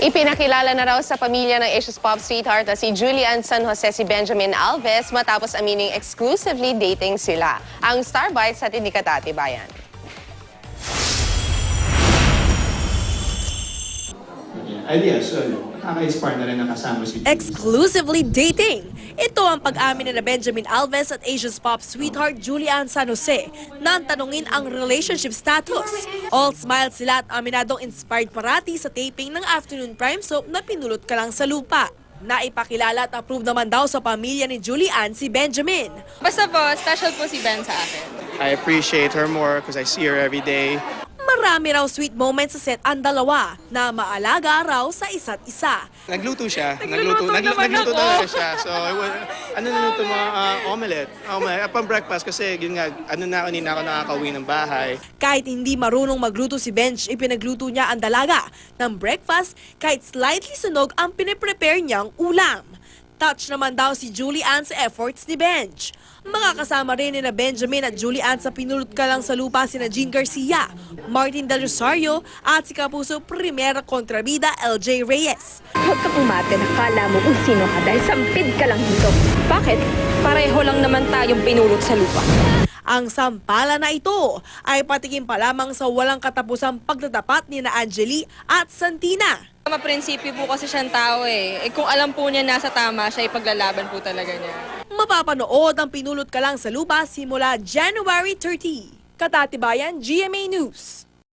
Ipinakilala na raw sa pamilya ng Asia's pop sweetheart na si Julian San Jose si Benjamin Alves matapos amining exclusively dating sila. Ang Star Bites sa ni Katati Bayan. Alias, nakaka-inspire na rin ang kasama si Julian. Exclusively dating. Ito ang pag-amin na Benjamin Alves at Asia's pop sweetheart Julian San Jose nang tanungin ang relationship status. All smiled sila at aminadong inspired parati sa taping ng afternoon prime soap na Pinulot Ka Lang sa Lupa. Naipakilala at approve naman daw sa pamilya ni Julian si Benjamin. Basta po, special po si Ben sa akin. I appreciate her more because I see her every day. Marami raw sweet moments sa set ang dalawa na maalaga raw sa isa't isa. Nagluto siya. Nagluluto naman Nagluto ako. talaga siya. So, naluto mo? Omelette. Pang breakfast kasi yun nga, hindi na ako nakakauwi ng bahay. Kahit hindi marunong magluto si Benj, ipinagluto niya ang dalaga ng breakfast kahit slightly sunog ang piniprepare niyang ulam. Touch naman daw si Julian sa efforts ni Benj. Makakasama rin ni na Benjamin at Julian sa Pinulot Ka Lang sa Lupa sina Jean Garcia, Martin Del Rosario at si Kapuso Primera Kontrabida LJ Reyes. Huwag ka umate na kala mo kung sino ka dahil sampid ka lang dito. Bakit? Pareho lang naman tayong pinulot sa lupa. Ang sampala na ito ay patikim pa lamang sa walang katapusang pagtatapat ni na Angeli at Santina. Maprinsipyo po kasi siyang tao eh. Kung alam po niya nasa tama siya, ipaglalaban po talaga niya. Mapapanood ang Pinulot Ka Lang sa Lupa simula January 30. Katati Bayan, GMA News.